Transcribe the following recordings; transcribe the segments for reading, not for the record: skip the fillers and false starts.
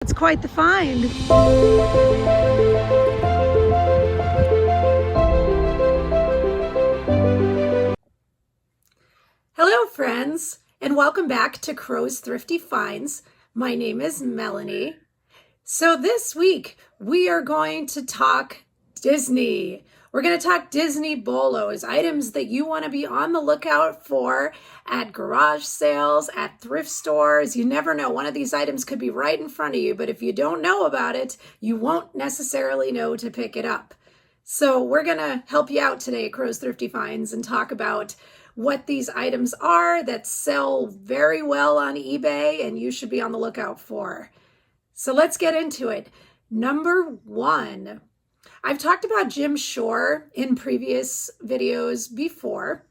It's quite the find. Hello friends, and welcome back to Crow's Thrifty Finds. My name is Melanie. So this week we are going to talk Disney. We're going to talk Disney BOLOs, items that you want to be on the lookout for at garage sales, at thrift stores. You never know. One of these items could be right in front of you, but if you don't know about it, you won't necessarily know to pick it up. So we're going to help you out today at Crow's Thrifty Finds and talk about what these items are that sell very well on eBay and you should be on the lookout for. So let's get into it. Number one, I've talked about Jim Shore in previous videos before,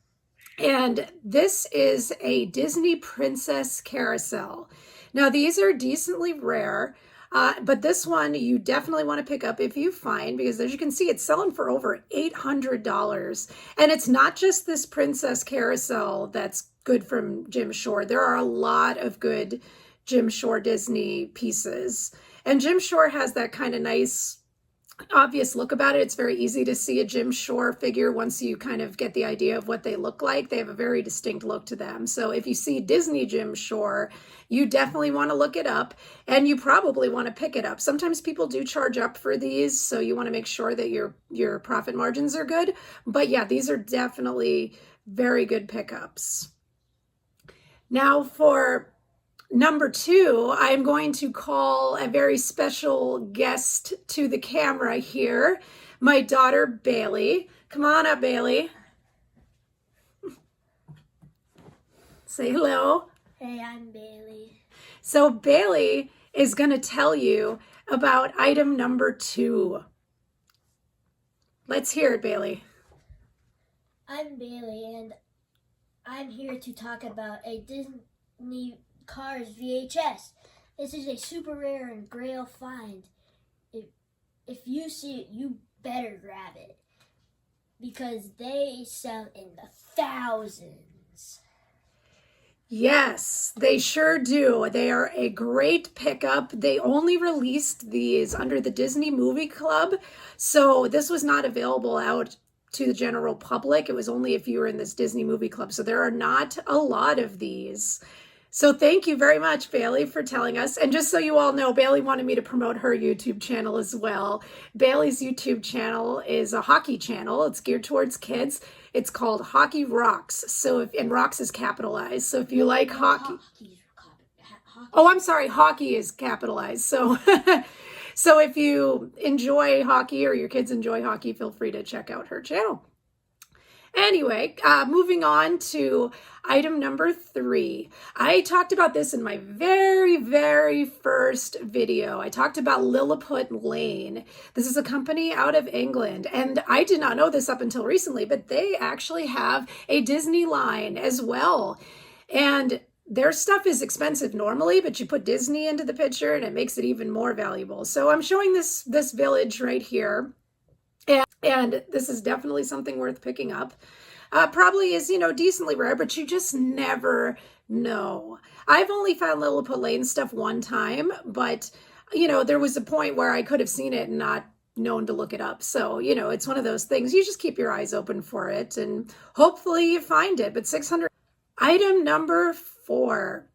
and this is a Disney Princess Carousel. Now, these are decently rare, but this one you definitely want to pick up if you find, because as you can see, it's selling for over $800. And it's not just this Princess Carousel that's good from Jim Shore. There are a lot of good Jim Shore Disney pieces. And Jim Shore has that kind of nice, obvious look about it. It's very easy to see a Jim Shore figure once you kind of get the idea of what they look like. They have a very distinct look to them. So if you see Disney Jim Shore, you definitely want to look it up, and you probably want to pick it up. Sometimes people do charge up for these, so you want to make sure that your profit margins are good. But yeah, these are definitely very good pickups. Now for number two, I'm going to call a very special guest to the camera here, my daughter Bailey. Come on up, Bailey. Say hello. Hey, I'm Bailey. So Bailey is going to tell you about item number two. Let's hear it, Bailey. I'm Bailey, and I'm here to talk about a Disney Cars VHS. This is a super rare and grail find. If you see it, you better grab it, because they sell in the thousands. Yes, they sure do. They are a great pickup. They only released these under the Disney Movie Club, so this was not available out to the general public. It was only if you were in this Disney Movie Club, so there are not a lot of these. So thank you very much, Bailey, for telling us. And just so you all know, Bailey wanted me to promote her YouTube channel as well. Bailey's YouTube channel is a hockey channel. It's geared towards kids. It's called Hockey Rocks. And Rocks is capitalized. So if you like hockey. Oh, I'm sorry. Hockey is capitalized. So, so if you enjoy hockey or your kids enjoy hockey, feel free to check out her channel. Anyway, moving on to item number three. I talked about this in my very first video. I talked about Lilliput Lane. This is a company out of England, and I did not know this up until recently, but they actually have a Disney line as well. And their stuff is expensive normally, but you put Disney into the picture and it makes it even more valuable. So I'm showing this village right here. And this is definitely something worth picking up. Probably is, decently rare, but you just never know. I've only found Lilliput Lane stuff one time, but, there was a point where I could have seen it and not known to look it up. So, it's one of those things. You just keep your eyes open for it and hopefully you find it. But 600. Item number four.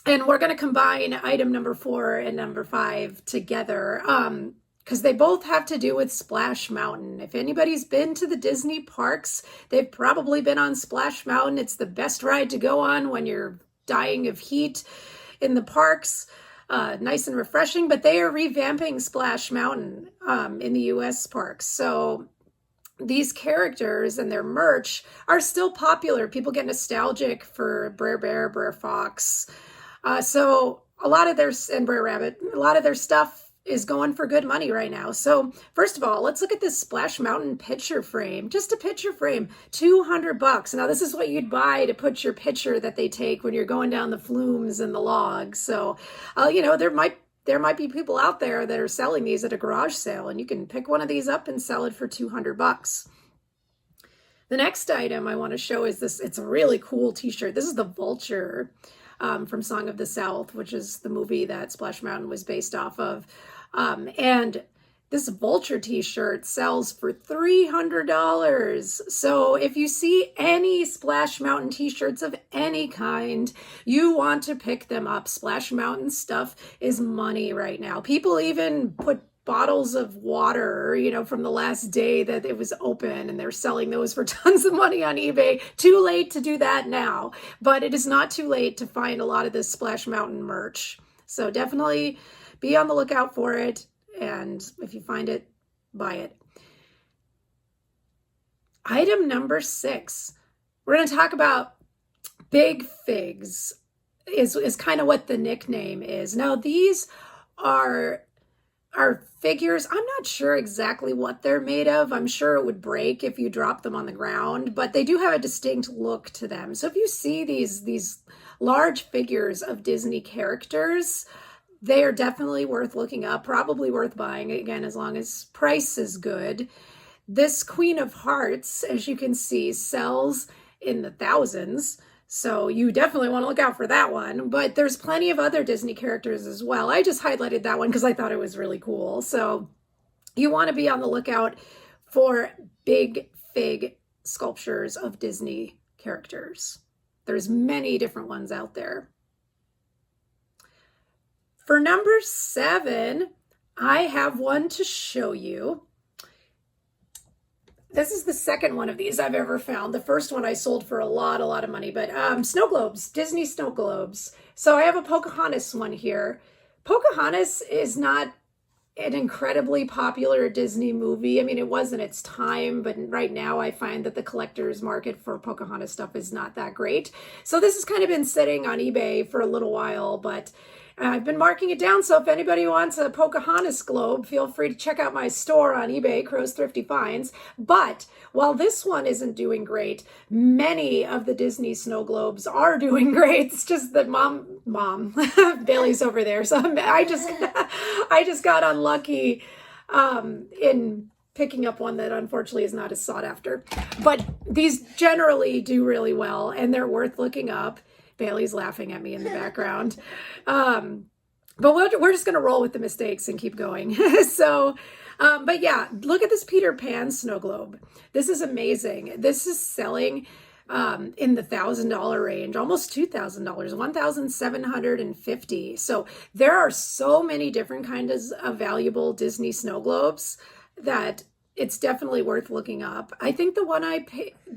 And we're going to combine item number 4 and number 5 together. Because they both have to do with Splash Mountain. If anybody's been to the Disney parks, they've probably been on Splash Mountain. It's the best ride to go on when you're dying of heat in the parks. Nice and refreshing, but they are revamping Splash Mountain in the US parks. So these characters and their merch are still popular. People get nostalgic for Brer Bear, Brer Fox. So a lot of and Brer Rabbit, a lot of their stuff is going for good money right now. So first of all, let's look at this Splash Mountain picture frame. Just a picture frame, $200. Now this is what you'd buy to put your picture that they take when you're going down the flumes and the logs. So, there might be people out there that are selling these at a garage sale, and you can pick one of these up and sell it for $200. The next item I want to show is this. It's a really cool t-shirt. This is the Vulture from Song of the South, which is the movie that Splash Mountain was based off of. And this Vulture t-shirt sells for $300. So if you see any Splash Mountain t-shirts of any kind, you want to pick them up. Splash Mountain stuff is money right now. People even put bottles of water, from the last day that it was open, and they're selling those for tons of money on eBay. Too late to do that now, but it is not too late to find a lot of this Splash Mountain merch. So definitely be on the lookout for it. And if you find it, buy it. Item number 6. We're going to talk about Big Figs is kind of what the nickname is. Now, these are figures. I'm not sure exactly what they're made of. I'm sure it would break if you drop them on the ground, but they do have a distinct look to them. So if you see these large figures of Disney characters, they are definitely worth looking up, probably worth buying, again, as long as price is good. This Queen of Hearts, as you can see, sells in the thousands, so you definitely want to look out for that one. But there's plenty of other Disney characters as well. I just highlighted that one because I thought it was really cool. So you want to be on the lookout for Big Fig sculptures of Disney characters. There's many different ones out there. For number 7, I have one to show you. This is the second one of these I've ever found. The first one I sold for a lot of money, but snow globes, Disney snow globes. So I have a Pocahontas one here. Pocahontas is not an incredibly popular Disney movie. I mean, it was in its time, but right now I find that the collector's market for Pocahontas stuff is not that great. So this has kind of been sitting on eBay for a little while, but I've been marking it down, so if anybody wants a Pocahontas globe, feel free to check out my store on eBay, Crow's Thrifty Finds. But while this one isn't doing great, many of the Disney snow globes are doing great. It's just that mom, Bailey's over there, so I just got unlucky in picking up one that unfortunately is not as sought after. But these generally do really well, and they're worth looking up. Bailey's laughing at me in the background. But we're just going to roll with the mistakes and keep going. But yeah, look at this Peter Pan snow globe. This is amazing. This is selling in the $1,000 range, almost $2,000, $1,750. So there are so many different kinds of valuable Disney snow globes that it's definitely worth looking up. I think the one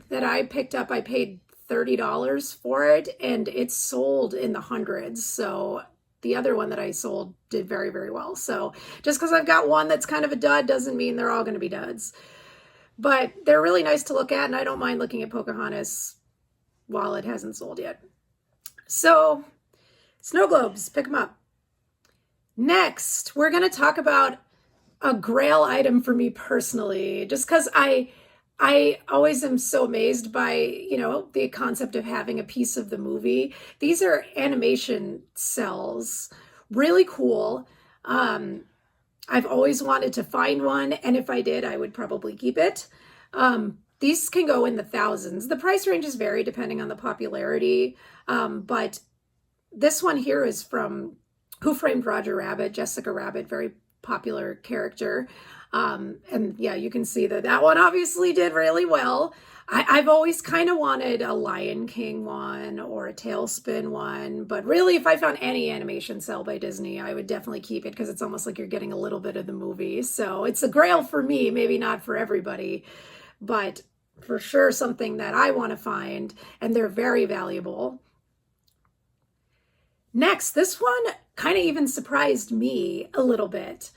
that I picked up, I paid $30 for it, and it's sold in the hundreds. So the other one that I sold did very, very well. So just because I've got one that's kind of a dud doesn't mean they're all going to be duds. But they're really nice to look at, and I don't mind looking at Pocahontas while it hasn't sold yet. So snow globes, pick them up. Next, we're going to talk about a grail item for me personally, just because I always am so amazed by, the concept of having a piece of the movie. These are animation cells, really cool. I've always wanted to find one, and if I did, I would probably keep it. These can go in the thousands. The price ranges vary depending on the popularity, but this one here is from Who Framed Roger Rabbit, Jessica Rabbit, very popular character. And yeah, you can see that one obviously did really well. I've always kind of wanted a Lion King one or a Tailspin one, but really if I found any animation cell by Disney, I would definitely keep it because it's almost like you're getting a little bit of the movie. So it's a grail for me, maybe not for everybody, but for sure something that I want to find, and they're very valuable. Next, this one kind of even surprised me a little bit.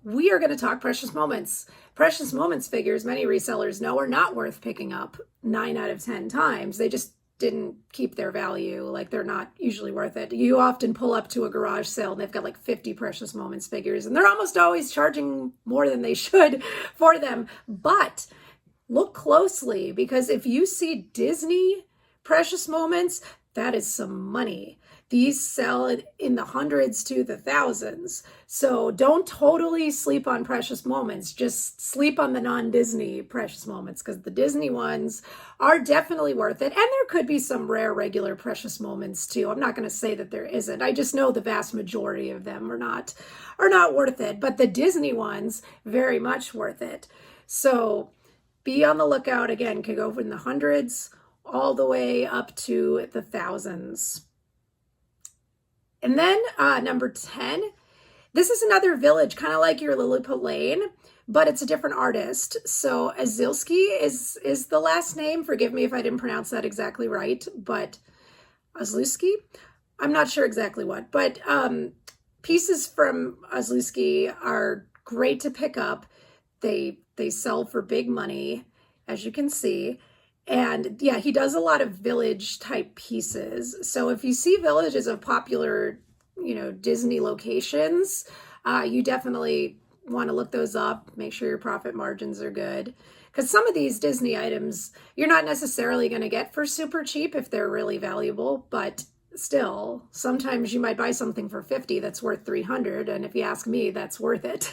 We are going to talk Precious Moments. Precious Moments figures, many resellers know, are not worth picking up 9 out of 10 times. They just didn't keep their value. Like, they're not usually worth it. You often pull up to a garage sale and they've got like 50 Precious Moments figures, and they're almost always charging more than they should for them. But look closely, because if you see Disney Precious Moments, that is some money. These sell in the hundreds to the thousands. So don't totally sleep on precious moments. Just sleep on the non-Disney precious moments, because the Disney ones are definitely worth it. And there could be some rare regular precious moments too. I'm not going to say that there isn't. I just know the vast majority of them are not worth it. But the Disney ones, very much worth it. So be on the lookout. Again, could go from the hundreds all the way up to the thousands. And then number 10, this is another village, kind of like your Lilliput Lane, but it's a different artist. So Azilski is the last name. Forgive me if I didn't pronounce that exactly right, but Azlewski, I'm not sure exactly what, but pieces from Azlewski are great to pick up. They sell for big money, as you can see. And yeah, he does a lot of village type pieces. So if you see villages of popular, Disney locations, you definitely want to look those up. Make sure your profit margins are good. Because some of these Disney items, you're not necessarily going to get for super cheap if they're really valuable. But still, sometimes you might buy something for $50 that's worth $300. And if you ask me, that's worth it.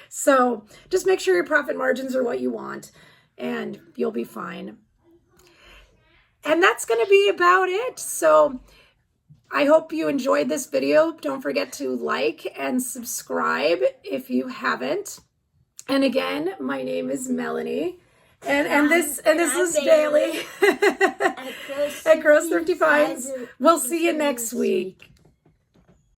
So just make sure your profit margins are what you want, and you'll be fine. And that's going to be about it. So I hope you enjoyed this video. Don't forget to like and subscribe if you haven't. And again, my name is Melanie. And this is Bailey at Gross 55. We'll see you next week.